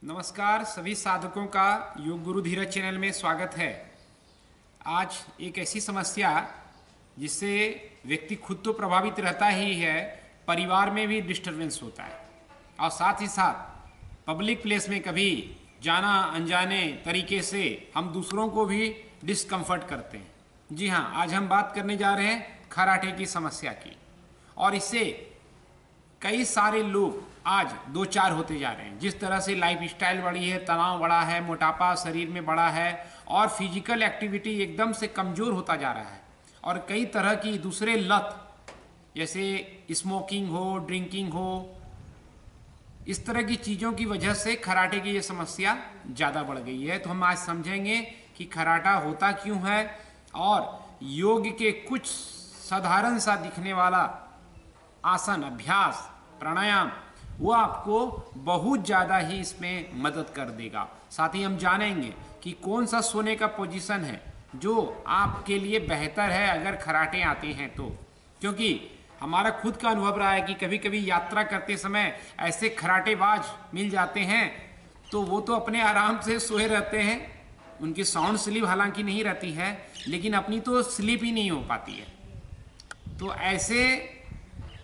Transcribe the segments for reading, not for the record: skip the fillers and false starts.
नमस्कार सभी साधकों का योग गुरु धीरज चैनल में स्वागत है। आज एक ऐसी समस्या जिससे व्यक्ति खुद तो प्रभावित रहता ही है, परिवार में भी डिस्टरबेंस होता है और साथ ही साथ पब्लिक प्लेस में कभी जाना अनजाने तरीके से हम दूसरों को भी डिस्कम्फर्ट करते हैं। जी हाँ, आज हम बात करने जा रहे हैं खराटे की समस्या की और इससे कई सारे लोग आज दो चार होते जा रहे हैं। जिस तरह से लाइफ स्टाइल बढ़ी है, तनाव बढ़ा है, मोटापा शरीर में बढ़ा है और फिजिकल एक्टिविटी एकदम से कमज़ोर होता जा रहा है और कई तरह की दूसरे लत जैसे स्मोकिंग हो, ड्रिंकिंग हो, इस तरह की चीज़ों की वजह से खराटे की ये समस्या ज़्यादा बढ़ गई है। तो हम आज समझेंगे कि खराटा होता क्यों है और योग के कुछ साधारण सा दिखने वाला आसन, अभ्यास, प्राणायाम वो आपको बहुत ज़्यादा ही इसमें मदद कर देगा। साथ ही हम जानेंगे कि कौन सा सोने का पोजीशन है जो आपके लिए बेहतर है अगर खराटे आते हैं तो। क्योंकि हमारा खुद का अनुभव रहा है कि कभी कभी यात्रा करते समय ऐसे खराटेबाज मिल जाते हैं तो वो तो अपने आराम से सोए रहते हैं, उनकी साउंड स्लीप हालांकि नहीं रहती है लेकिन अपनी तो स्लीप ही नहीं हो पाती है। तो ऐसे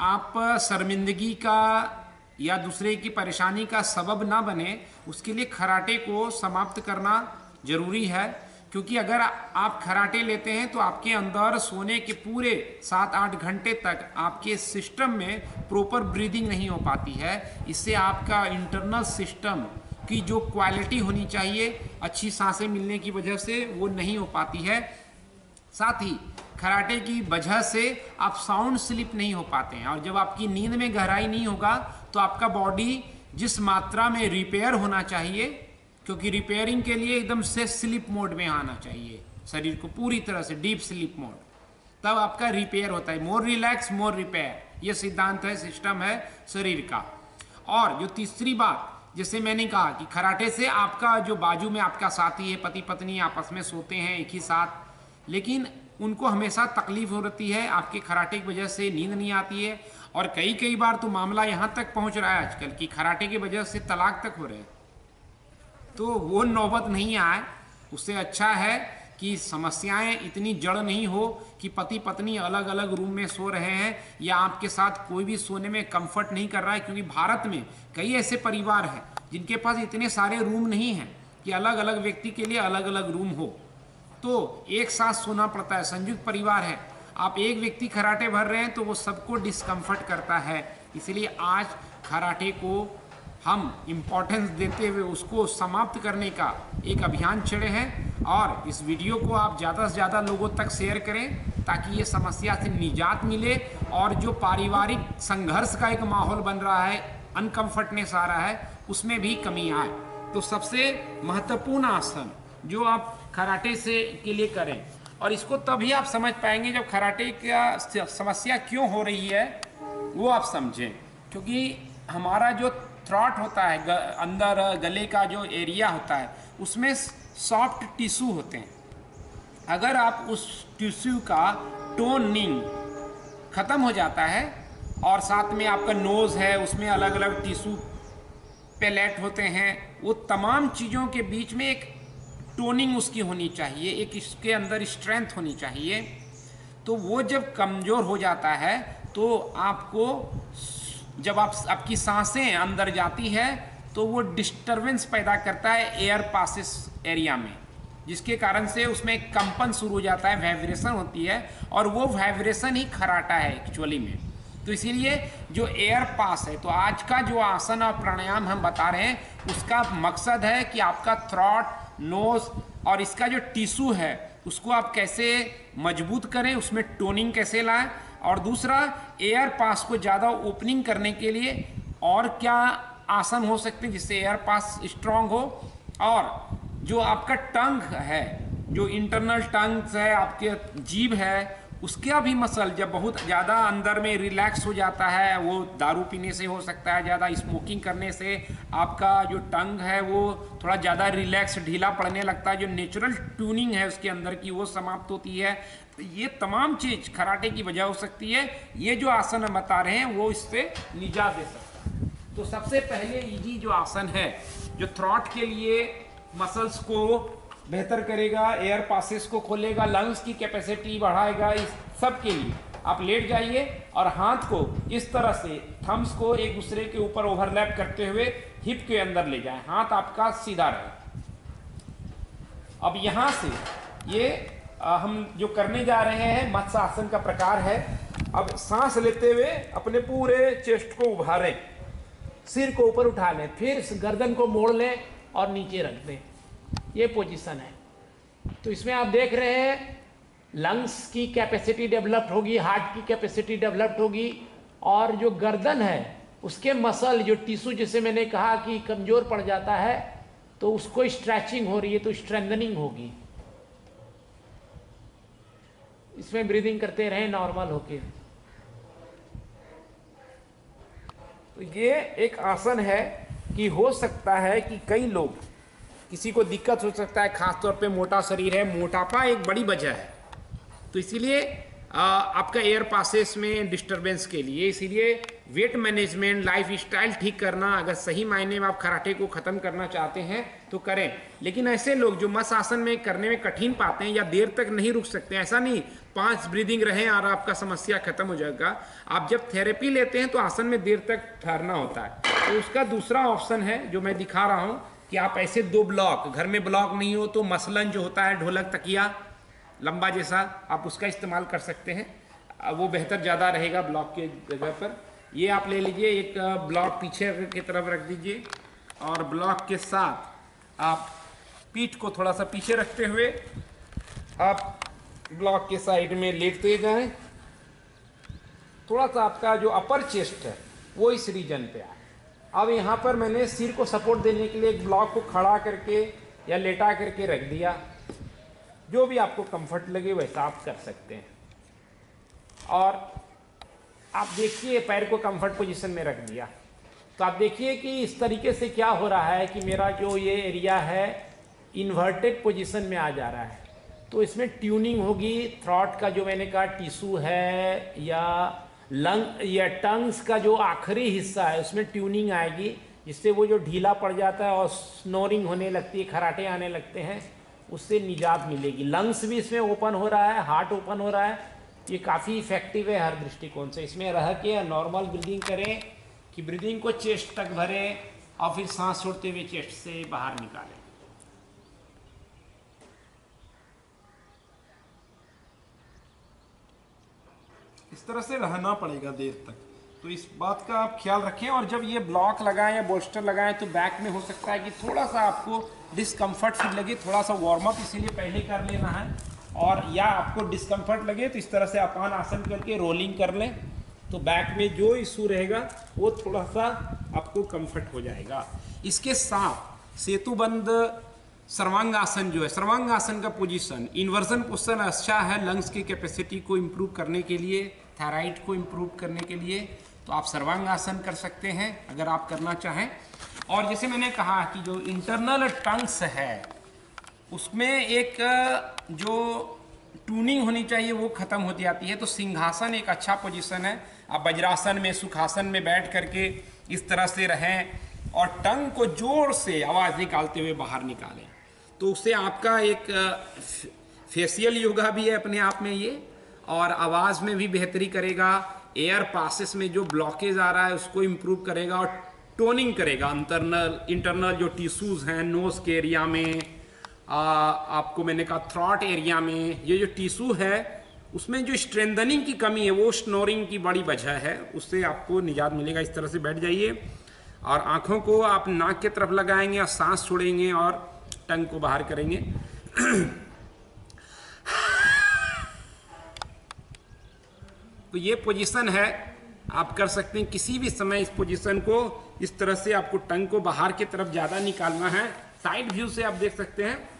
आप शर्मिंदगी का या दूसरे की परेशानी का सबब ना बने, उसके लिए खराटे को समाप्त करना जरूरी है। क्योंकि अगर आप खराटे लेते हैं तो आपके अंदर सोने के पूरे 7-8 घंटे तक आपके सिस्टम में प्रॉपर ब्रीदिंग नहीं हो पाती है। इससे आपका इंटरनल सिस्टम की जो क्वालिटी होनी चाहिए अच्छी सांसें मिलने की वजह से वो नहीं हो पाती है। साथ ही खराटे की वजह से आप साउंड स्लीप नहीं हो पाते हैं और जब आपकी नींद में गहराई नहीं होगा तो आपका बॉडी जिस मात्रा में रिपेयर होना चाहिए, क्योंकि रिपेयरिंग के लिए एकदम से स्लीप मोड में आना चाहिए शरीर को पूरी तरह से डीप स्लीप मोड, तब आपका रिपेयर होता है। मोर रिलैक्स मोर रिपेयर, ये सिद्धांत है, सिस्टम है शरीर का। और जो तीसरी बात जैसे मैंने कहा कि खराटे से आपका जो बाजू में आपका साथी है, पति पत्नी आपस में सोते हैं एक ही साथ, लेकिन उनको हमेशा तकलीफ हो रहती है, आपके खराटे की वजह से नींद नहीं आती है और कई बार तो मामला यहाँ तक पहुँच रहा है आजकल कि खराटे की वजह से तलाक तक हो रहे हैं। तो वो नौबत नहीं आए, उससे अच्छा है कि समस्याएं इतनी जड़ नहीं हो कि पति पत्नी अलग अलग रूम में सो रहे हैं या आपके साथ कोई भी सोने में कंफर्ट नहीं कर रहा है। क्योंकि भारत में कई ऐसे परिवार हैं जिनके पास इतने सारे रूम नहीं हैं कि अलग अलग व्यक्ति के लिए अलग अलग रूम हो, तो एक साथ सोना पड़ता है। संयुक्त परिवार है, आप एक व्यक्ति खराटे भर रहे हैं तो वो सबको डिस्कम्फर्ट करता है। इसलिए आज खराटे को हम इम्पोर्टेंस देते हुए उसको समाप्त करने का एक अभियान छेड़े हैं और इस वीडियो को आप ज़्यादा से ज़्यादा लोगों तक शेयर करें ताकि ये समस्या से निजात मिले और जो पारिवारिक संघर्ष का एक माहौल बन रहा है, अनकम्फर्टनेस आ रहा है, उसमें भी कमी आए। तो सबसे महत्वपूर्ण आसन जो आप खराटे से के लिए करें, और इसको तभी आप समझ पाएंगे जब खराटे का समस्या क्यों हो रही है वो आप समझें। क्योंकि हमारा जो थ्रॉट होता है, अंदर गले का जो एरिया होता है, उसमें सॉफ्ट टिश्यू होते हैं। अगर आप उस टिश्यू का टोनिंग खत्म हो जाता है और साथ में आपका नोज है उसमें अलग अलग टिश्यू पैलेट होते हैं, वो तमाम चीज़ों के बीच में एक टोनिंग उसकी होनी चाहिए, एक इसके अंदर स्ट्रेंथ होनी चाहिए। तो वो जब कमज़ोर हो जाता है तो आपको जब आपकी सांसें अंदर जाती है तो वो डिस्टरबेंस पैदा करता है एयर पासेस एरिया में, जिसके कारण से उसमें एक कंपन शुरू हो जाता है, वाइब्रेशन होती है और वो वाइब्रेशन ही खराटा है एक्चुअली में। तो इसीलिए जो एयर पास है, तो आज का जो आसन और प्राणायाम हम बता रहे हैं उसका मकसद है कि आपका थ्रॉट, नोज और इसका जो टिश्यू है उसको आप कैसे मजबूत करें, उसमें टोनिंग कैसे लाएं, और दूसरा एयर पास को ज़्यादा ओपनिंग करने के लिए और क्या आसन हो सकते हैं जिससे एयर पास स्ट्रांग हो। और जो आपका टंग है, जो इंटरनल टंग है, आपके जीभ है, उसका भी मसल जब बहुत ज़्यादा अंदर में रिलैक्स हो जाता है, वो दारू पीने से हो सकता है, ज़्यादा स्मोकिंग करने से आपका जो टंग है वो थोड़ा ज़्यादा रिलैक्स ढीला पड़ने लगता है, जो नेचुरल ट्यूनिंग है उसके अंदर की वो समाप्त होती है। तो ये तमाम चीज़ खराटे की वजह हो सकती है। ये जो आसन हम बता रहे हैं वो इससे निजात दे सकता है। तो सबसे पहले इजी जो आसन है, जो थ्रॉट के लिए मसल्स को बेहतर करेगा, एयर पासेस को खोलेगा, लंग्स की कैपेसिटी बढ़ाएगा, इस सब के लिए आप लेट जाइए और हाथ को इस तरह से थम्स को एक दूसरे के ऊपर ओवरलैप करते हुए हिप के अंदर ले जाएं, हाथ आपका सीधा रहे। अब यहाँ से ये हम जो करने जा रहे हैं मत्स्य आसन का प्रकार है। अब सांस लेते हुए अपने पूरे चेस्ट को उभारें, सिर को ऊपर उठा लें, फिर गर्दन को मोड़ लें और नीचे रख दें। ये पोजीशन है। तो इसमें आप देख रहे हैं लंग्स की कैपेसिटी डेवलप्ड होगी, हार्ट की कैपेसिटी डेवलप्ड होगी, और जो गर्दन है उसके मसल, जो टिश्यू जैसे मैंने कहा कि कमजोर पड़ जाता है, तो उसको स्ट्रेचिंग हो रही है, तो स्ट्रेंथनिंग होगी। इसमें ब्रीदिंग करते रहें नॉर्मल होके। तो ये एक आसन है कि हो सकता है कि कई लोग, किसी को दिक्कत हो सकता है, खासतौर पे मोटा शरीर है, मोटापा एक बड़ी वजह है, तो इसीलिए आपका एयर पासेस में डिस्टरबेंस के लिए, इसीलिए वेट मैनेजमेंट, लाइफ स्टाइल ठीक करना, अगर सही मायने में आप कराटे को ख़त्म करना चाहते हैं तो करें। लेकिन ऐसे लोग जो मत्स्य आसन में करने में कठिन पाते हैं या देर तक नहीं रुक सकते, ऐसा नहीं 5 ब्रीदिंग रहें और आपका समस्या खत्म हो जाएगा। आप जब थेरेपी लेते हैं तो आसन में देर तक ठहरना होता है, तो उसका दूसरा ऑप्शन है जो मैं दिखा रहा हूँ कि आप ऐसे 2 ब्लॉक, घर में ब्लॉक नहीं हो तो मसलन जो होता है ढोलक तकिया लंबा जैसा, आप उसका इस्तेमाल कर सकते हैं, वो बेहतर ज़्यादा रहेगा ब्लॉक के जगह पर। ये आप ले लीजिए, एक ब्लॉक पीछे की तरफ रख दीजिए और ब्लॉक के साथ आप पीठ को थोड़ा सा पीछे रखते हुए आप ब्लॉक के साइड में लेटते जाएं। थोड़ा सा आपका जो अपर चेस्ट है वो इस रीजन पे आए। अब यहाँ पर मैंने सिर को सपोर्ट देने के लिए एक ब्लॉक को खड़ा करके या लेटा करके रख दिया। जो भी आपको कंफर्ट लगे वैसा आप कर सकते हैं। और आप देखिए पैर को कंफर्ट पोजीशन में रख दिया, तो आप देखिए कि इस तरीके से क्या हो रहा है कि मेरा जो ये एरिया है इन्वर्टेड पोजीशन में आ जा रहा है। तो इसमें ट्यूनिंग होगी, थ्रॉट का जो मैंने कहा टिश्यू है या लंग या टंग्स का जो आखिरी हिस्सा है उसमें ट्यूनिंग आएगी, जिससे वो जो ढीला पड़ जाता है और स्नोरिंग होने लगती है, खराटे आने लगते हैं, उससे निजात मिलेगी। लंग्स भी इसमें ओपन हो रहा है, हार्ट ओपन हो रहा है। ये काफ़ी इफेक्टिव है हर दृष्टिकोण से। इसमें रह के नॉर्मल ब्रीदिंग करें कि ब्रीदिंग को चेस्ट तक भरें और फिर सांस छोड़ते हुए चेस्ट से बाहर निकालें। इस तरह से रहना पड़ेगा देर तक, तो इस बात का आप ख्याल रखें। और जब ये ब्लॉक लगाएं या बोल्स्टर लगाएं तो बैक में हो सकता है कि थोड़ा सा आपको डिस्कम्फर्ट फील लगे, थोड़ा सा वार्म अप इसीलिए पहले कर लेना है। और या आपको डिस्कम्फर्ट लगे तो इस तरह से अपान आसन करके रोलिंग कर लें, तो बैक में जो इशू रहेगा वो थोड़ा सा आपको कंफर्ट हो जाएगा। इसके साथ सेतुबंद सर्वांग आसन जो है, सर्वांग आसन का पोजीशन, इन्वर्जन पोजीशन अच्छा है लंग्स की कैपेसिटी को इम्प्रूव करने के लिए, थायराइड को इम्प्रूव करने के लिए, तो आप सर्वांग आसन कर सकते हैं अगर आप करना चाहें। और जैसे मैंने कहा कि जो इंटरनल टंग्स है उसमें एक जो ट्यूनिंग होनी चाहिए वो खत्म हो जाती है, तो सिंहासन एक अच्छा पोजीशन है। आप वज्रासन में, सुखासन में बैठ करके इस तरह से रहें और टंग को जोर से आवाज़ निकालते हुए बाहर निकालें, तो उससे आपका एक फेशियल योगा भी है अपने आप में ये, और आवाज़ में भी बेहतरी करेगा, एयर पासेस में जो ब्लॉकेज आ रहा है उसको इम्प्रूव करेगा और टोनिंग करेगा। इंटरनल जो टिश्यूज़ हैं नोज के एरिया में, आपको मैंने कहा थ्रॉट एरिया में ये जो टिश्यू है उसमें जो स्ट्रेंथनिंग की कमी है वो स्नोरिंग की बड़ी वजह है, उससे आपको निजात मिलेगा। इस तरह से बैठ जाइए और आँखों को आप नाक के तरफ लगाएंगे और सांस छोड़ेंगे और टंग को बाहर करेंगे। तो ये पोजीशन है, आप कर सकते हैं किसी भी समय इस पोजीशन को। इस तरह से आपको टंग को बाहर की तरफ ज़्यादा निकालना है। साइड व्यू से आप देख सकते हैं।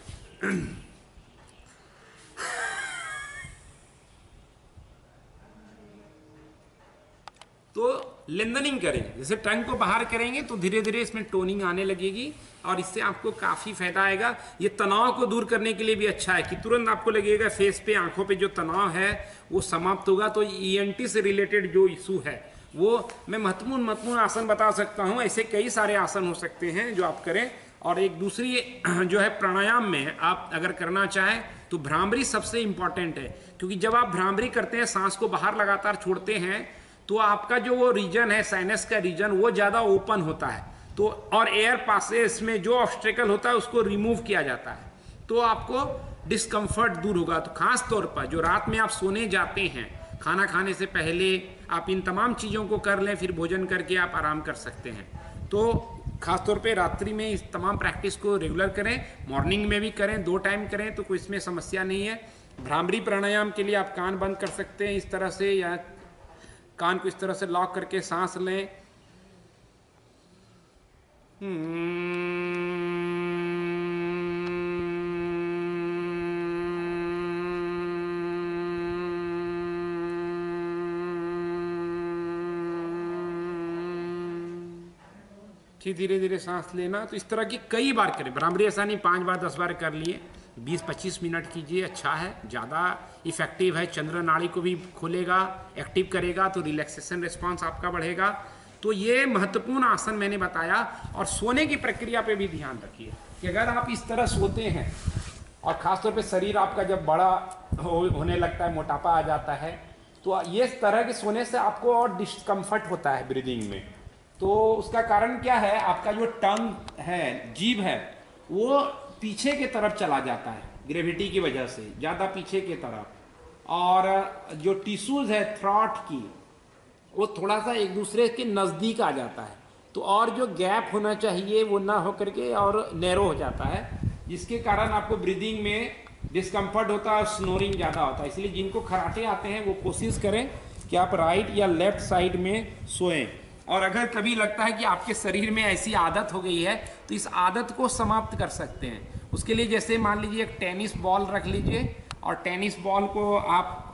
तो लेंदनिंग करें, जैसे टंग को बाहर करेंगे तो धीरे धीरे इसमें टोनिंग आने लगेगी और इससे आपको काफ़ी फायदा आएगा। ये तनाव को दूर करने के लिए भी अच्छा है कि तुरंत आपको लगेगा फेस पे, आंखों पे जो तनाव है वो समाप्त होगा। तो ईएनटी से रिलेटेड जो इशू है वो मैं महत्वपूर्ण आसन बता सकता हूँ। ऐसे कई सारे आसन हो सकते हैं जो आप करें। और एक दूसरी जो है प्राणायाम में आप अगर करना चाहें तो भ्रामरी सबसे इम्पॉर्टेंट है, क्योंकि जब आप भ्रामरी करते हैं, सांस को बाहर लगातार छोड़ते हैं, तो आपका जो वो रीजन है, साइनस का रीजन, वो ज़्यादा ओपन होता है। तो और एयर पासेस में जो ऑब्स्टेकल होता है उसको रिमूव किया जाता है, तो आपको डिस्कम्फर्ट दूर होगा। तो खास तौर पर जो रात में आप सोने जाते हैं, खाना खाने से पहले आप इन तमाम चीज़ों को कर लें, फिर भोजन करके आप आराम कर सकते हैं। तो खासतौर पे रात्रि में इस तमाम प्रैक्टिस को रेगुलर करें, मॉर्निंग में भी करें, 2 टाइम करें तो कोई इसमें समस्या नहीं है। भ्रामरी प्राणायाम के लिए आप कान बंद कर सकते हैं इस तरह से, या कान को इस तरह से लॉक करके सांस लें। फिर धीरे धीरे सांस लेना। तो इस तरह की कई बार करें भ्रामरी, ऐसा नहीं 5 बार 10 बार कर लिए, 20-25 मिनट कीजिए, अच्छा है, ज़्यादा इफेक्टिव है। चंद्र नाड़ी को भी खोलेगा, एक्टिव करेगा, तो रिलैक्सेशन रिस्पॉन्स आपका बढ़ेगा। तो ये महत्वपूर्ण आसन मैंने बताया। और सोने की प्रक्रिया पे भी ध्यान रखिए कि अगर आप इस तरह सोते हैं और ख़ासतौर पे शरीर आपका जब बड़ा होने लगता है, मोटापा आ जाता है, तो ये तरह के सोने से आपको और डिस्कम्फर्ट होता है ब्रीदिंग में। तो उसका कारण क्या है, आपका जो टंग है, जीभ है, वो पीछे की तरफ चला जाता है ग्रेविटी की वजह से, ज़्यादा पीछे की तरफ। और जो टिश्यूज है थ्रॉट की, वो थोड़ा सा एक दूसरे के नज़दीक आ जाता है। तो और जो गैप होना चाहिए वो ना हो करके और नैरो हो जाता है, जिसके कारण आपको ब्रीदिंग में डिस्कम्फर्ट होता है और स्नोरिंग ज़्यादा होता है। इसलिए जिनको खराटे आते हैं वो कोशिश करें कि आप राइट या लेफ्ट साइड में सोएं। और अगर कभी लगता है कि आपके शरीर में ऐसी आदत हो गई है, तो इस आदत को समाप्त कर सकते हैं। उसके लिए जैसे मान लीजिए एक टेनिस बॉल रख लीजिए, और टेनिस बॉल को आप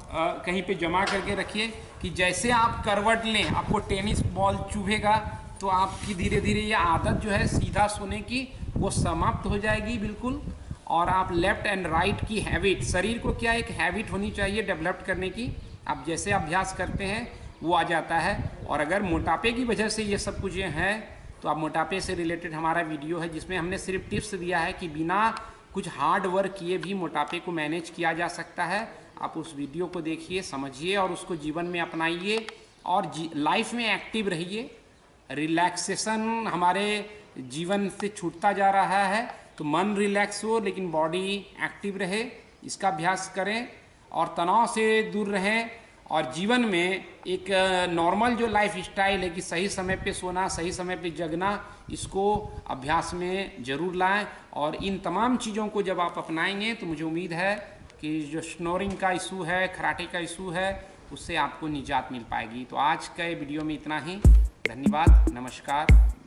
कहीं पे जमा करके रखिए कि जैसे आप करवट लें आपको टेनिस बॉल चुभेगा, तो आपकी धीरे धीरे ये आदत जो है सीधा सोने की वो समाप्त हो जाएगी बिल्कुल। और आप लेफ्ट एंड राइट की हैबिट, शरीर को क्या एक हैबिट होनी चाहिए डेवलप करने की, आप जैसे अभ्यास करते हैं वो आ जाता है। और अगर मोटापे की वजह से ये सब कुछ हैं, तो आप मोटापे से रिलेटेड हमारा वीडियो है जिसमें हमने सिर्फ टिप्स दिया है कि बिना कुछ हार्ड वर्क किए भी मोटापे को मैनेज किया जा सकता है। आप उस वीडियो को देखिए, समझिए और उसको जीवन में अपनाइए और लाइफ में एक्टिव रहिए। रिलैक्सेशन हमारे जीवन से छूटता जा रहा है, तो मन रिलैक्स हो लेकिन बॉडी एक्टिव रहे, इसका अभ्यास करें और तनाव से दूर रहें। और जीवन में एक नॉर्मल जो लाइफ स्टाइल है कि सही समय पे सोना, सही समय पे जगना, इसको अभ्यास में ज़रूर लाएं। और इन तमाम चीज़ों को जब आप अपनाएंगे तो मुझे उम्मीद है कि जो स्नोरिंग का इशू है, खराटे का इशू है, उससे आपको निजात मिल पाएगी। तो आज के वीडियो में इतना ही। धन्यवाद, नमस्कार।